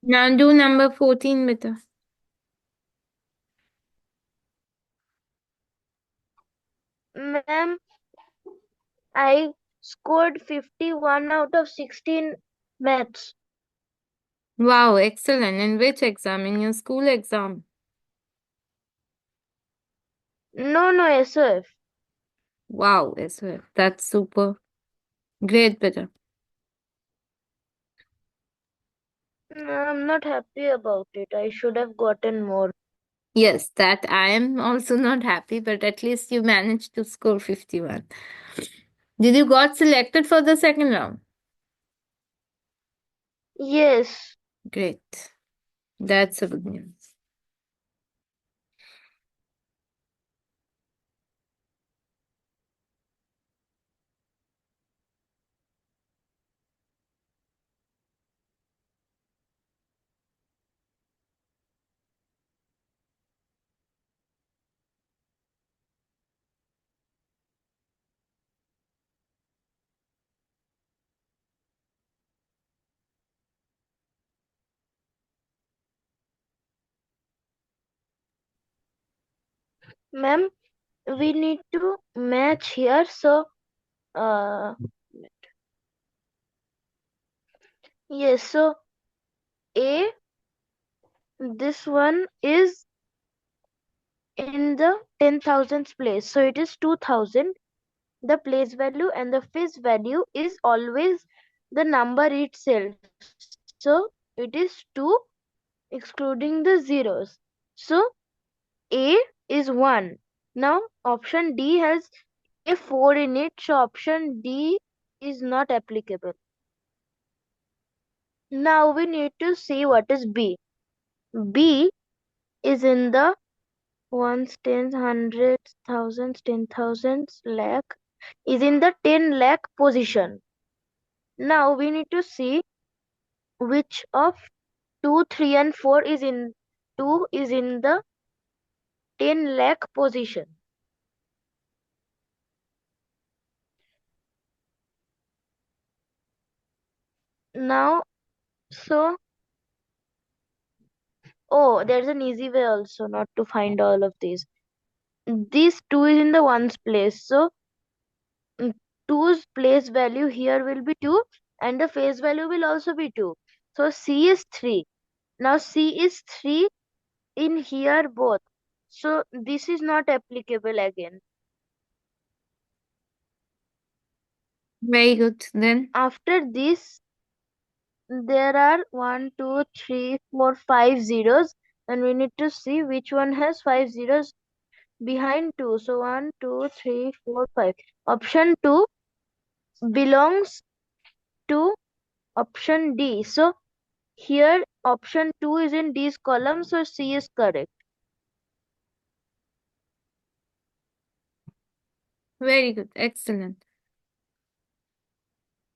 Now do number 14 beta. Ma'am, I scored 51 out of 16 maths. Wow, excellent. In which exam? In your school exam? No, SOF. Wow, SOF. That's super. Great beta. I'm not happy about it. I should have gotten more. Yes, that I am also not happy, but at least you managed to score 51. Did you got selected for the second round? Yes. Great. That's a good news. Ma'am, we need to match here. So, uh, yes. So, A, this one is in the 10,000s place. So, it is 2000. The place value and the face value is always the number itself. So, it is 2 excluding the zeros. So, A is 1. Now, option D has a 4 in it. So, option D is not applicable. Now, we need to see what is B. B is in the ones, tens, hundreds, thousands, 10,000s, lakh, is in the 10 lakh position. Now, we need to see which of 2, 3 and 4 is in 2 is in the 10 lakh position. Now, so, oh, there's an easy way also not to find all of these. This 2 is in the ones place. So, 2's place value here will be 2 and the face value will also be 2. So, C is 3. Now, C is 3 in here both. So, this is not applicable again. Very good. Then After this, there are 1, 2, 3, 4, 5 zeros, and we need to see which one has 5 zeros behind 2. So 1, 2, 3, 4, 5. Option 2 belongs to option D. So here option 2 is in D's column, so C is correct. very good. Excellent.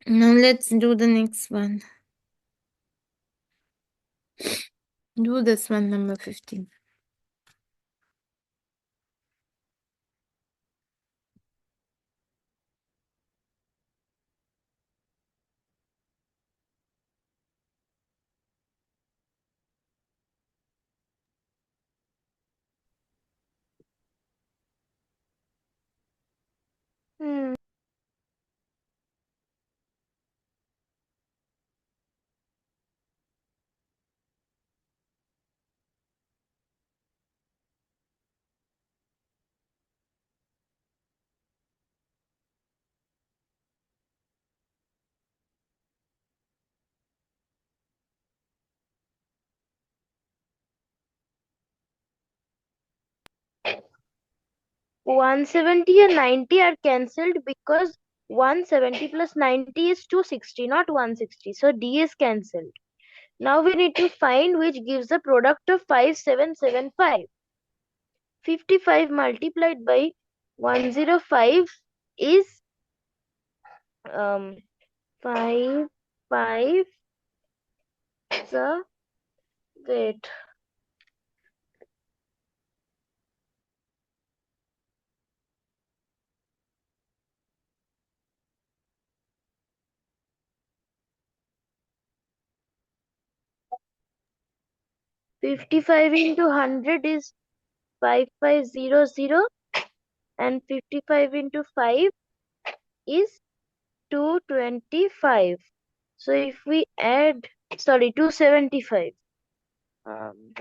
Now let's do the next one. Do this one, number 15. Hmm. One 170 and 90 are cancelled because 170 plus 90 is 260, not 160. So D is cancelled. Now we need to find which gives the product of 5775. 55 multiplied by 105 is 5 5 the wait 55 into 100 is 5500, and 55 into 5 is 225. So if we add, sorry, 275. Um,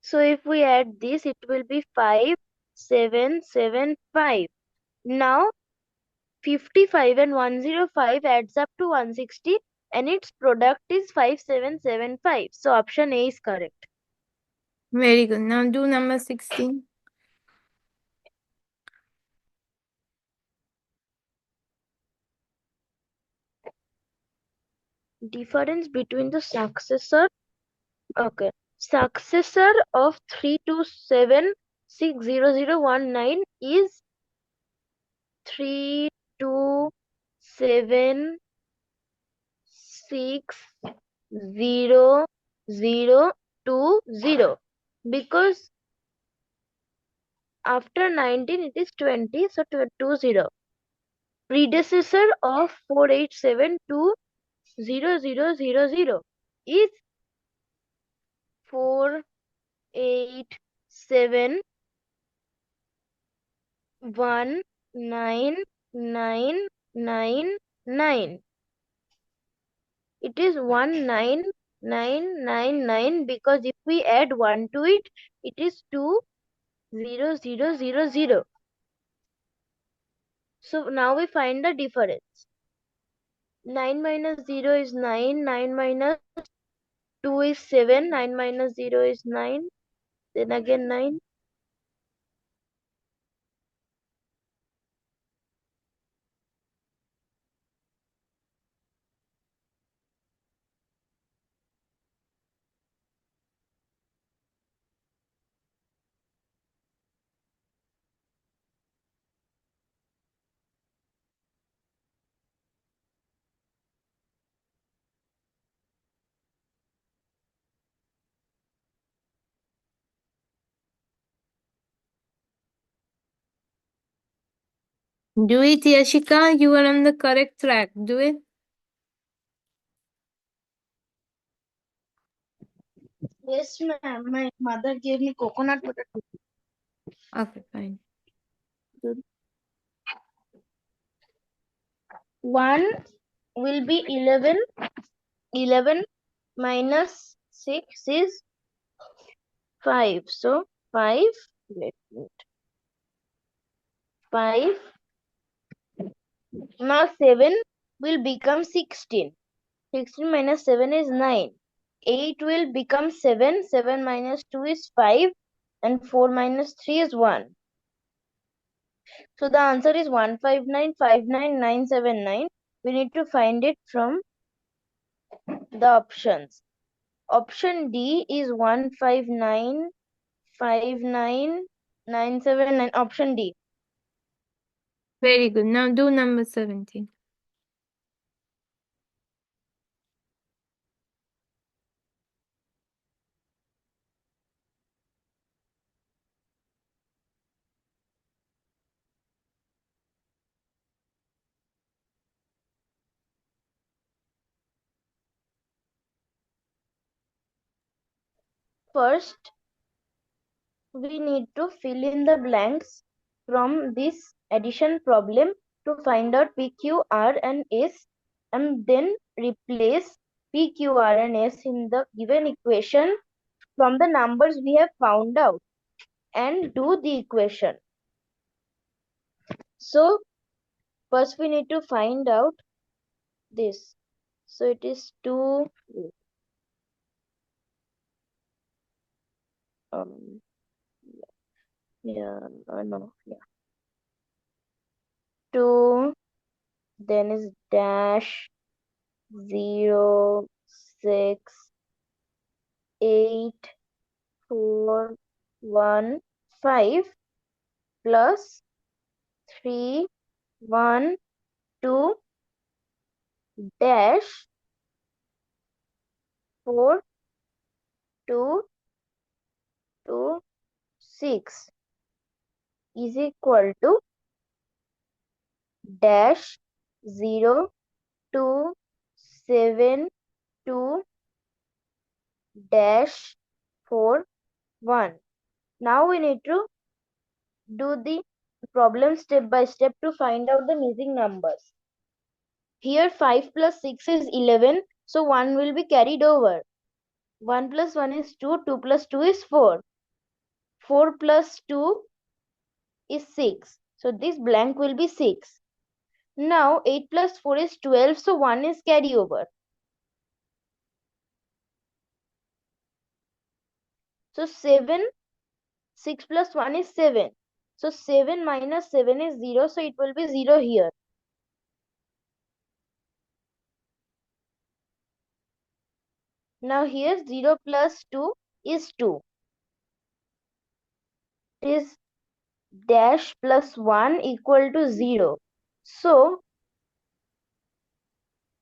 so if we add this, it will be 5775. Now 55 and 105 adds up to 160, and its product is 5775. So option A is correct. Very good. Now do number 16. Difference between the successor, okay, successor of 327,60019 is 327,60020, because after 19 it is 20, so 20. Predecessor of 487,20000 is 487,19999. It is 19999, because if we add 1 to it, it is 20000. So now we find the difference. 9 minus 0 is 9, 9 minus 2 is 7, 9 minus 0 is 9, then again 9. Do it, Yashika. You are on the correct track. Do it. Yes, ma'am. My mother gave me coconut butter to Okay, fine. do. 1 will be 11. 11 minus 6 is 5. So 5, wait, wait. 5. Now 7 will become 16. 16 minus 7 is 9. 8 will become 7. 7 minus 2 is 5. And 4 minus 3 is 1. So the answer is 159,59979. We need to find it from the options. Option D is 159,59979. Option D. Very good. Now do number 17. First, we need to fill in the blanks from this addition problem to find out P, Q, R and S, and then replace P, Q, R and S in the given equation from the numbers we have found out, and do the equation. So first we need to find out this. So it is 2, um, yeah, no, yeah, 2, then is dash 0, 6, 8, 4, 1, 5 plus 3, 1, 2 dash 4, 2, 2, 6. is equal to dash 0 2 7 2 dash 4 1. Now we need to do the problem step by step to find out the missing numbers. Here 5 plus 6 is 11, so 1 will be carried over. 1 plus 1 is 2, 2 plus 2 is 4. 4 plus 2 is 6, so this blank will be 6. Now 8 plus 4 is 12, so 1 is carry over. So 7, 6 plus 1 is 7. So 7 minus 7 is 0, so it will be 0 here. Now here 0 plus 2 is 2. It is dash plus 1 equal to 0. So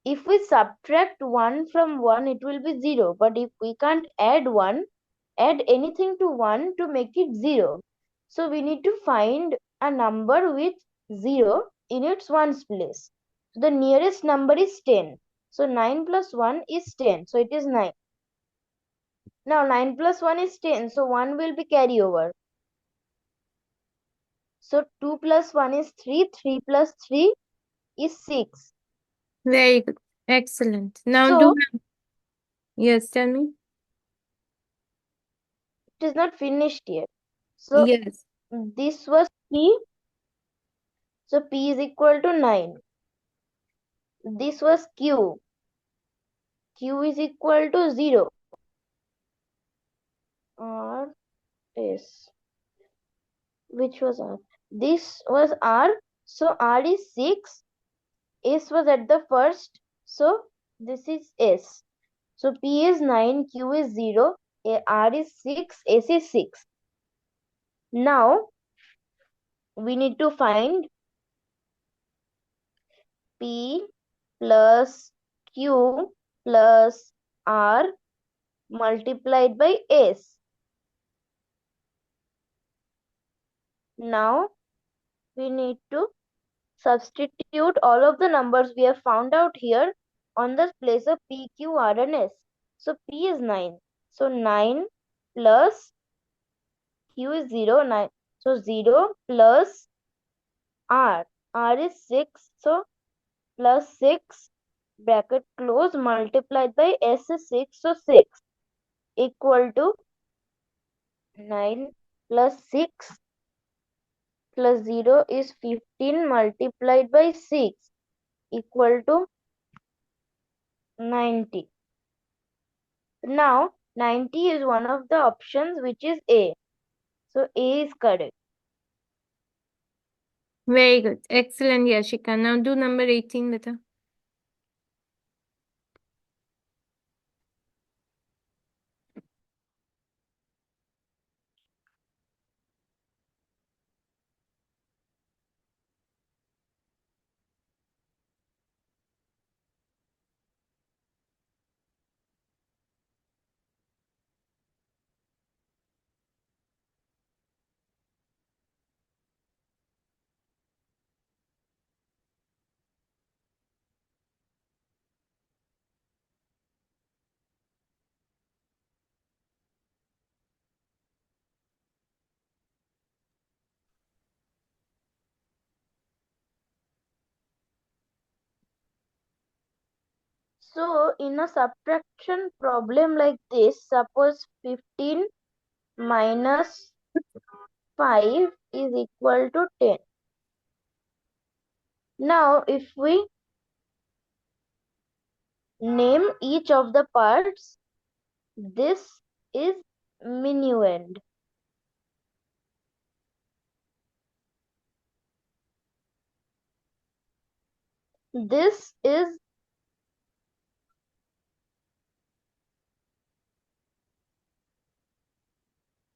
if we subtract 1 from 1, it will be 0. But if we can't add anything to 1 to make it 0. So we need to find a number with 0 in its ones place. So the nearest number is 10. So 9 plus 1 is 10. So it is 9. Now 9 plus 1 is 10. So 1 will be carry over. So 2 plus 1 is 3. 3 plus 3 is 6. Very good. Excellent. Now do So yes, tell me. it is not finished yet. So Yes. this was P. So P is equal to 9. This was Q. Q is equal to 0. R S. Which was R? This was R. So R is 6. S was at the first. So this is S. So P is 9. Q is 0. R is 6. S is 6. Now we need to find P plus Q plus R multiplied by S. Now we need to substitute all of the numbers we have found out here on the place of P, Q, R and S. So P is 9. So 9 plus Q is 0. 9. So 0 plus R. R is 6. So plus 6 bracket close multiplied by S is 6. So 6 equal to 9 plus 6 plus 0 is 15 multiplied by 6 equal to 90. Now 90 is one of the options which is A. So A is correct. Very good. Excellent, Yashika. Now do number 18, beta. So in a subtraction problem like this, suppose 15 minus 5 is equal to 10. Now if we name each of the parts, this is minuend. This is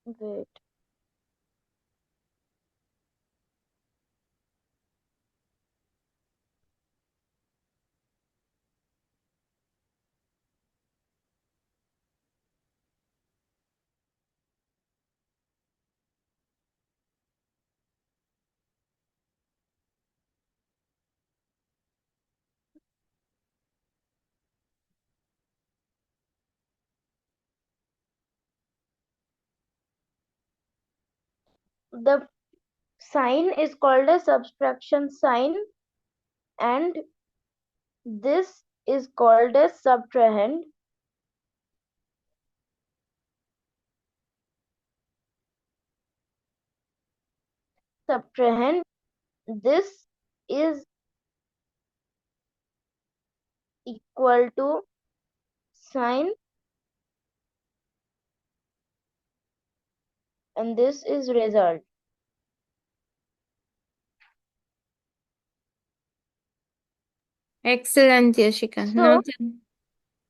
wait. The sign is called a subtraction sign, and this is called a subtrahend. Subtrahend. This is equal to sign, and this is result. Excellent, Yashika. Now, So, so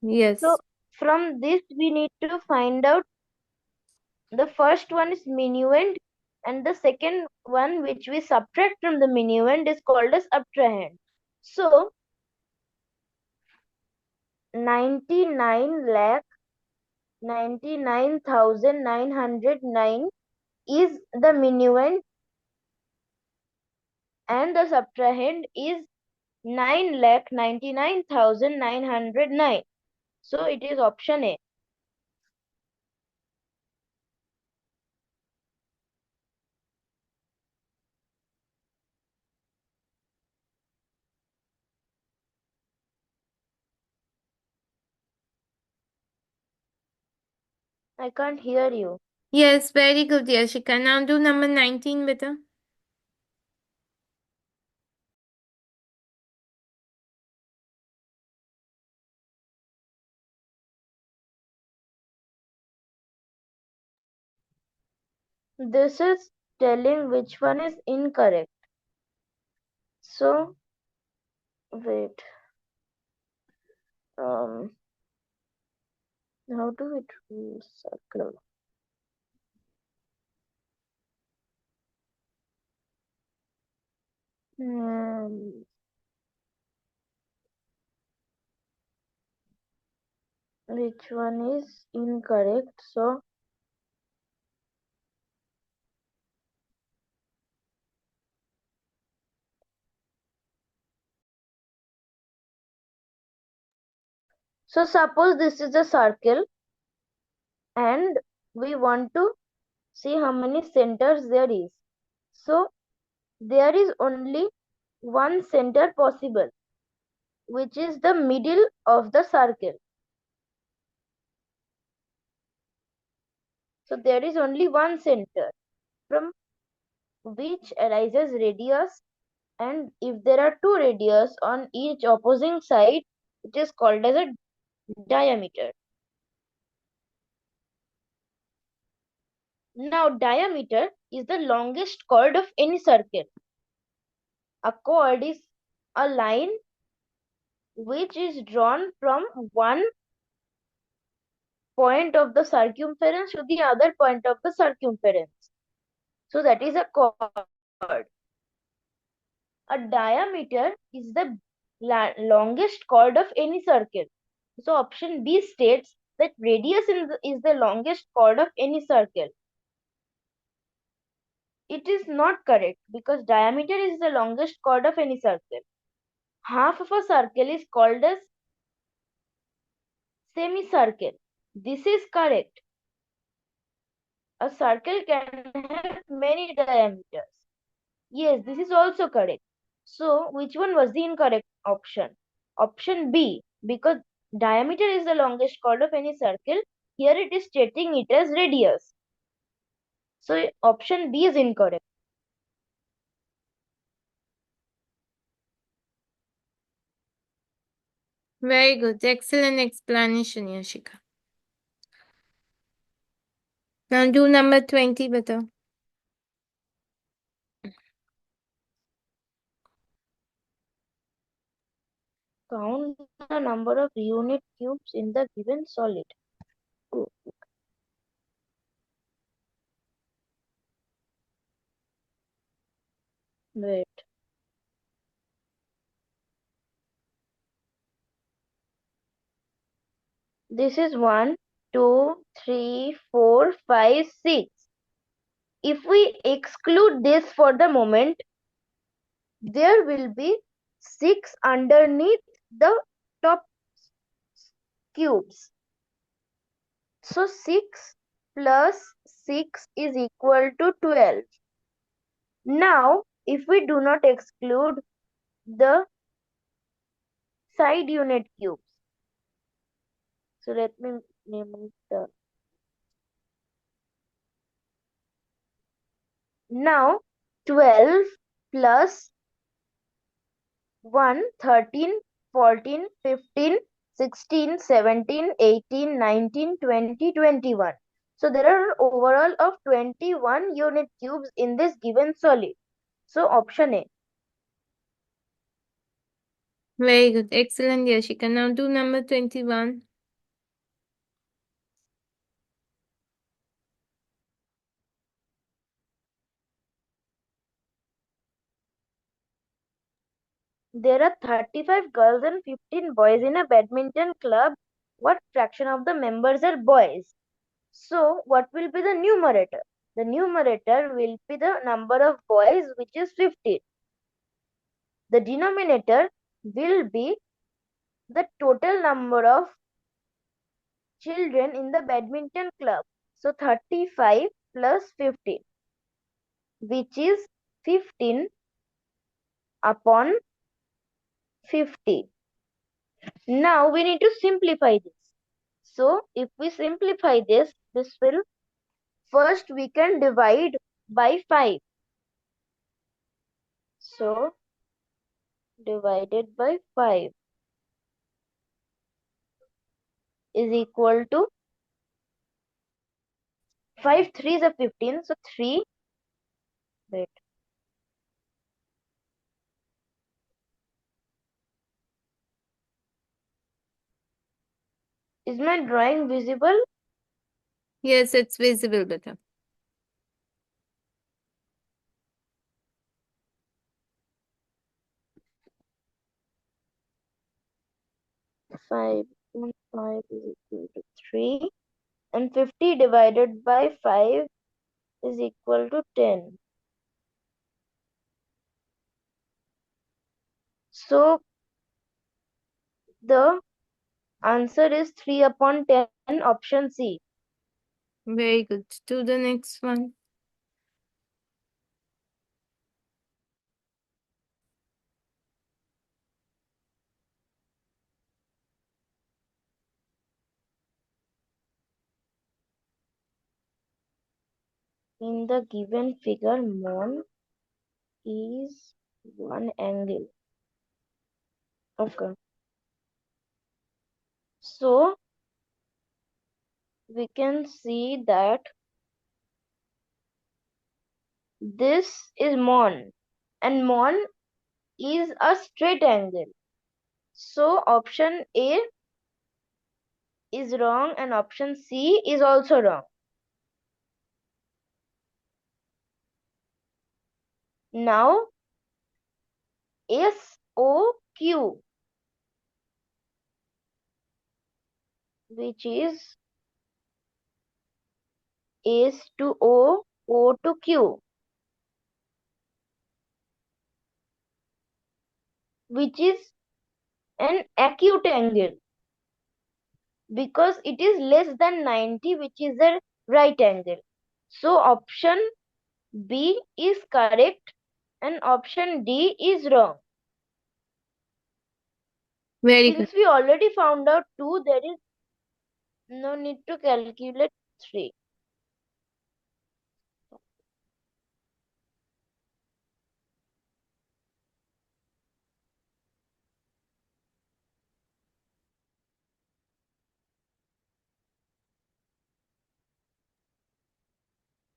yes. from this we need to find out the first one is minuend, and the second one which we subtract from the minuend is called as subtrahend. So 99 lakh 99,909 is the minuend, and the subtrahend is 9,99,909. So it is option A. I can't hear you. Yes, very good, Yashika. Now do number 19, beta. This is telling which one is incorrect. So wait. Um, how do we do circle? Hmm, which one is incorrect? So suppose this is a circle, and we want to see how many centers there is. So there is only one center possible, which is the middle of the circle. So there is only one center from which arises radius, and if there are two radius on each opposing side, it is called as a diameter. Now diameter is the longest chord of any circle. A chord is a line which is drawn from one point of the circumference to the other point of the circumference. So that is a chord. A diameter is the longest chord of any circle. So option B states that radius is the longest chord of any circle. It is not correct because diameter is the longest chord of any circle. Half of a circle is called as semicircle. This is correct. A circle can have many diameters. Yes, this is also correct. So, which one was the incorrect option? Option B, because diameter is the longest chord of any circle. Here it is stating it as radius. So, option B is incorrect. Very good. Excellent explanation, Yashika. Now do number 20, beta. Count the number of unit cubes in the given solid. Oh, wait. This is 1, 2, 3, 4, 5, 6. If we exclude this for the moment, there will be 6 underneath the top cubes. So 6 plus 6 is equal to 12. Now, if we do not exclude the side unit cubes, so let me name it now 12 plus 1, 13, 14, 15, 16, 17, 18, 19, 20, 21. So there are overall of 21 unit cubes in this given solid. So option A. Very good. Excellent, Yashika. Now do number 21. There are 35 girls and 15 boys in a badminton club. What fraction of the members are boys? So what will be the numerator? The numerator will be the number of boys, which is 15. The denominator will be the total number of children in the badminton club. So 35 plus 15, which is 15 upon 50. Now we need to simplify this. So if we simplify this, this will first we can divide by 5. So divided by 5 is equal to 5 3 is a 15. So 3, wait, is my drawing visible? Yes, it's visible, better. 5.5 is equal to 3, and 50 divided by 5 is equal to 10. So the answer is 3 upon 10, option C. Very good. To the next one. In the given figure, mon is one angle. Okay. So we can see that this is mon, and mon is a straight angle. So option A is wrong and option C is also wrong. Now SOQ, which is S to O, O to Q, which is an acute angle because it is less than 90, which is a right angle. So option B is correct and option D is wrong. Very good. Since we already found out 2, there is no need to calculate 3.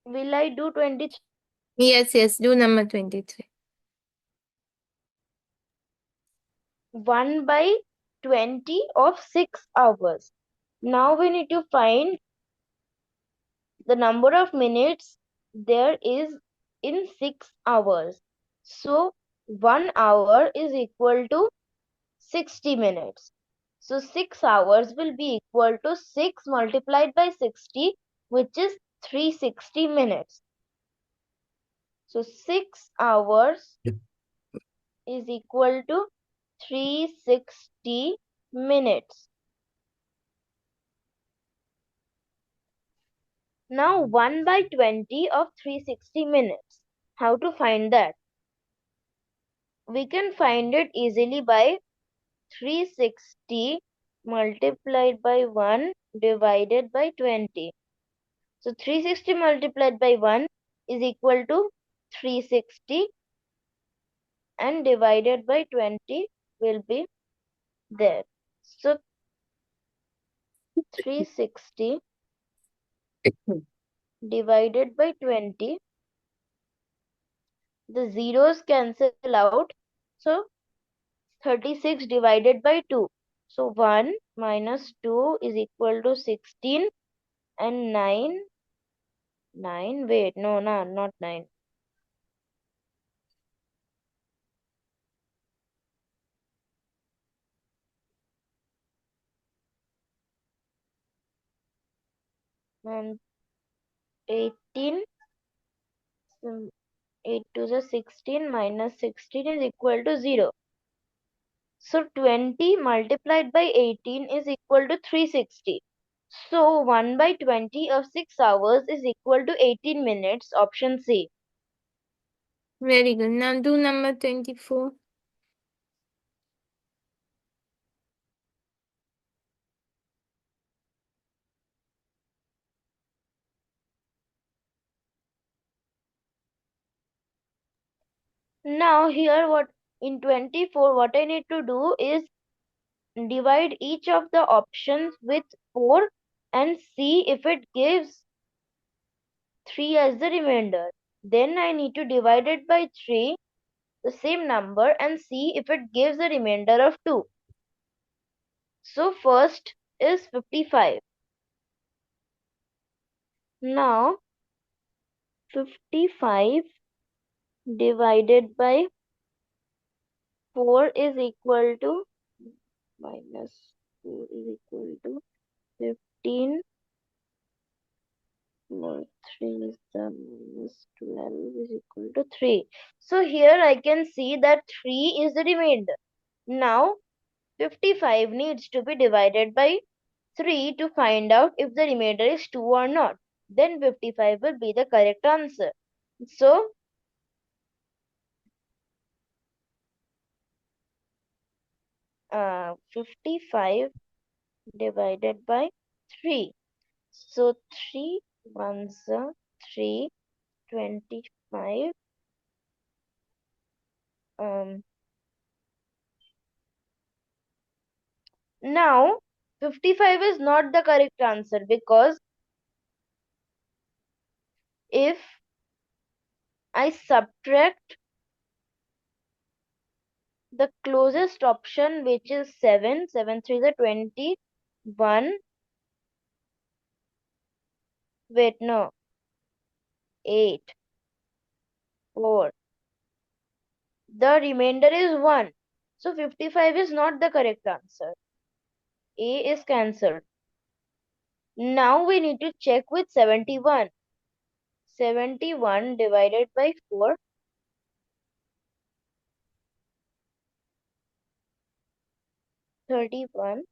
Will I do 23? Yes, yes. Do number 23. 1 by 20 of 6 hours. Now we need to find the number of minutes there is in 6 hours. So 1 hour is equal to 60 minutes. So 6 hours will be equal to 6 multiplied by 60, which is 360 minutes. So 6 hours is equal to 360 minutes. Now 1 by 20 of 360 minutes. How to find that? We can find it easily by 360 multiplied by 1 divided by 20. So 360 multiplied by 1 is equal to 360 and divided by 20 will be there. So 360 divided by 20, the zeros cancel out. So 36 divided by 2. So 1 minus 2 is equal to 16 and 9, wait, no, not 9. And 18, 8 to the 16 minus 16 is equal to 0. So 20 multiplied by 18 is equal to 360. So 1 by 20 of 6 hours is equal to 18 minutes. Option C. Very good. Now do number 24. Now here what in 24 what I need to do is divide each of the options with 4 and see if it gives 3 as the remainder. Then I need to divide it by 3, the same number, and see if it gives a remainder of 2. So first is 55. Now 55 divided by 4 is equal to minus 4 is equal to 15 more 3 is the minus 12 is equal to 3. So here I can see that 3 is the remainder. Now 55 needs to be divided by 3 to find out if the remainder is 2 or not. Then 55 will be the correct answer. So 55 divided by 3. So 3 ones are 3, 25. Now 55 is not the correct answer because if I subtract the closest option, which is 7, 7 3 is 21. Wait, no, 8, 4. The remainder is 1. So 55 is not the correct answer. A is cancelled. Now we need to check with 71. 71 divided by 4. 31.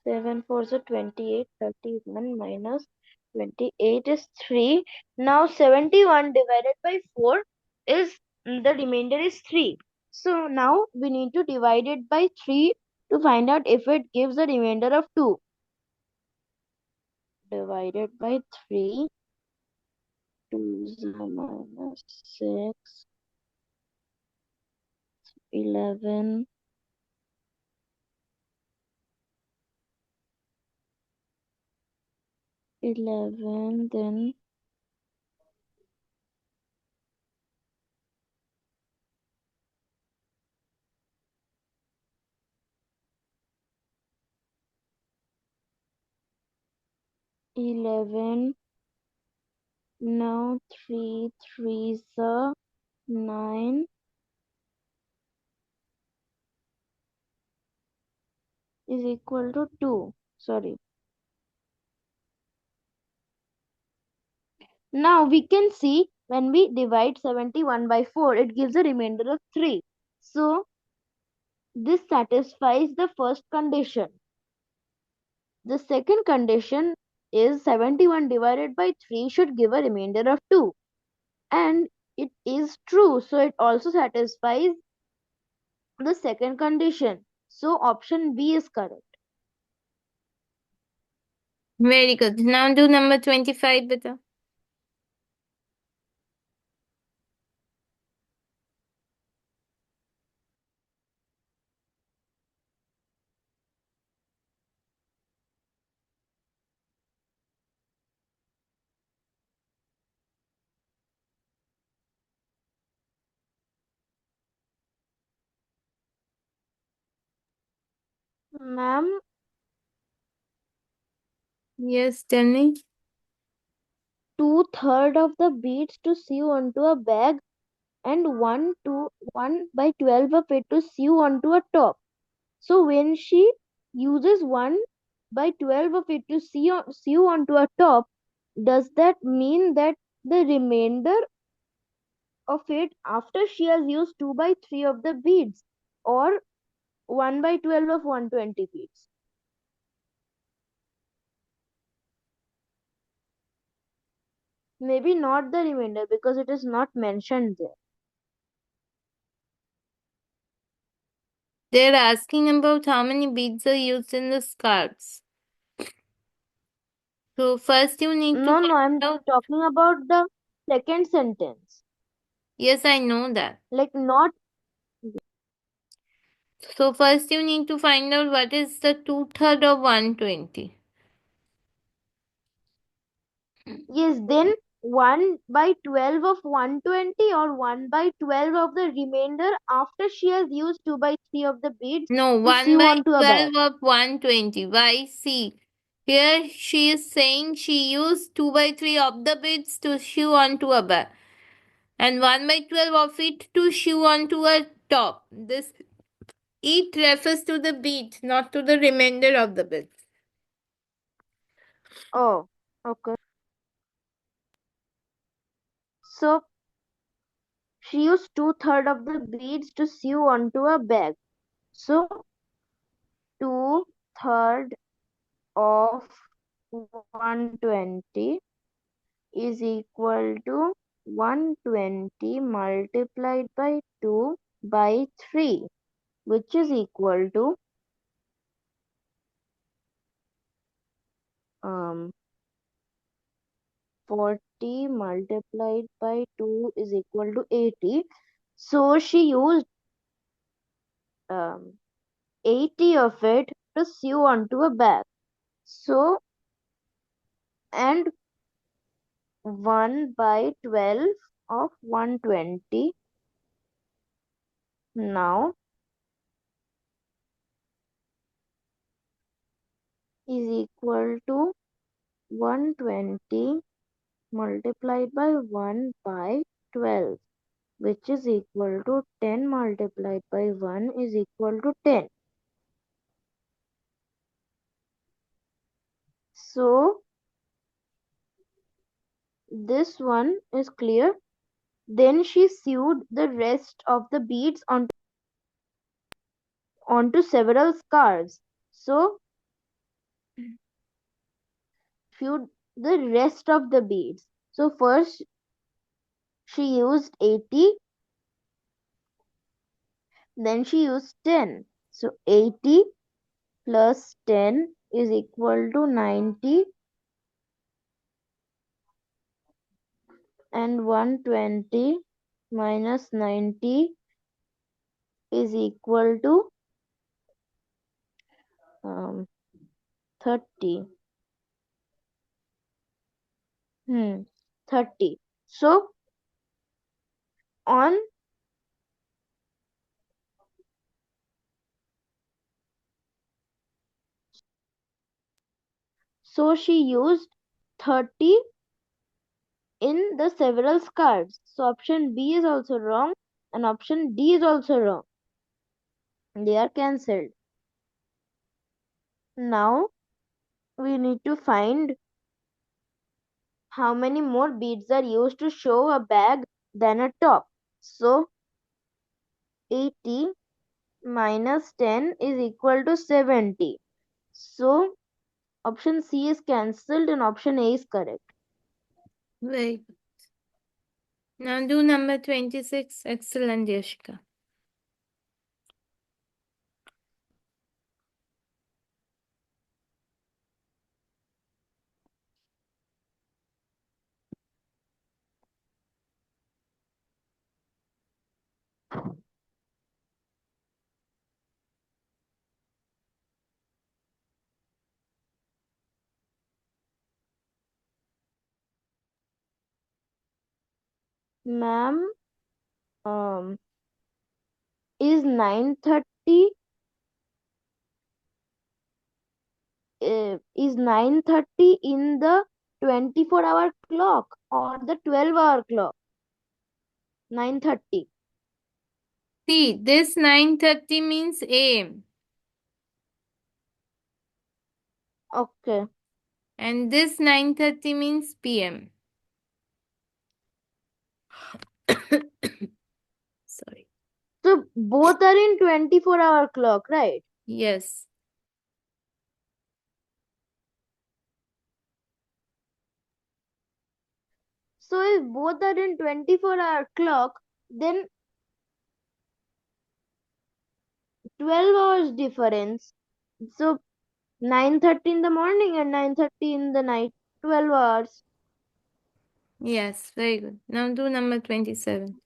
7 4 is 28. 31 minus 28 is 3. Now 71 divided by 4 is the remainder is 3. So now we need to divide it by 3 to find out if it gives a remainder of 2. Divided by 3, 2 is minus 6, 11, 11, then 11. Now 3 3 is 9 is equal to 2. Sorry. Now we can see when we divide 71 by 4, it gives a remainder of 3. So this satisfies the first condition. The second condition is 71 divided by 3 should give a remainder of 2. And it is true. So it also satisfies the second condition. So option B is correct. Very good. Now do number 25, beta. Ma'am, Yes, tell me. 2/3 of the beads to sew onto a bag and 1 by 12 of it to sew onto a top. So when she uses 1 by 12 of it to sew onto a top, does that mean that the remainder of it after she has used 2 by 3 of the beads, or 1 by 12 of 120 beads? Maybe not the remainder because it is not mentioned there. They're asking about how many beads are used in the scarves. So first you need to No, no, find I'm out. talking about the second sentence. Yes, I know that. Like, not, So first you need to find out what is the two-third of 120. yes, then 1 by 12 of 120 or 1 by 12 of the remainder after she has used 2 by 3 of the beads No, to 1 sew by onto a bag. 12 of 120. Why? See, here she is saying she used 2 by 3 of the beads to sew onto a bag, and 1 by 12 of it to sew onto a top. This it refers to the bead, not to the remainder of the beads. Oh, okay. So she used 2/3 of the beads to sew onto a bag. So 2/3 of 120 is equal to 120 multiplied by 2 by 3, which is equal to 40 multiplied by 2 is equal to 80. So she used um, 80 of it to sew onto a bag. So, and 1 by 12 of 120 now is equal to 120 multiplied by 1 by 12, which is equal to 10 multiplied by 1 is equal to 10. So this one is clear. Then she sewed the rest of the beads onto several scarves. So sewed the rest of the beads. So first she used 80, then she used 10. So 80 plus 10 is equal to 90, and 120 minus 90 is equal to um, 30. 30. So on so she used 30 in the several scarves. So option B is also wrong and option D is also wrong. They are cancelled. Now we need to find how many more beads are used to show a bag than a top? So 80 minus 10 is equal to 70. So option C is cancelled and option A is correct. Very good. Now do number 26. Excellent, Yashika. Ma'am, um, is 9:30 is 9:30 in the 24-hour clock or the 12-hour clock? 9:30. See, this 9:30 means AM Okay. and this 9:30 means PM. Sorry. So both are in 24-hour clock, right? Yes. So if both are in 24-hour clock, then 12 hours difference. So 9:30 in the morning and 9:30 in the night, 12 hours. Yes, very good. Now do number 27.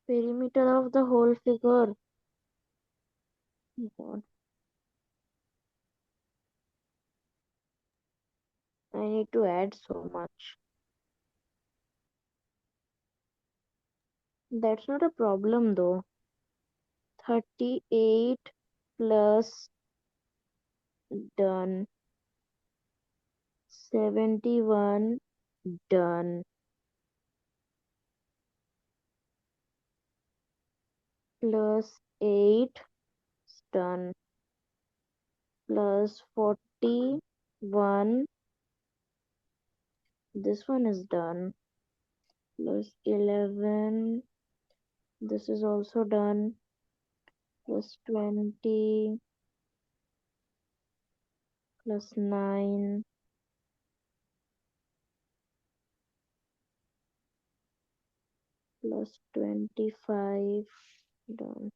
Perimeter of the whole figure. God, I need to add so much. That's not a problem though. 38 plus done. 71 done. Plus 8 done. Plus 41. This one is done. Plus 11. This is also done. Plus 20. Plus 9. Plus 25. Done.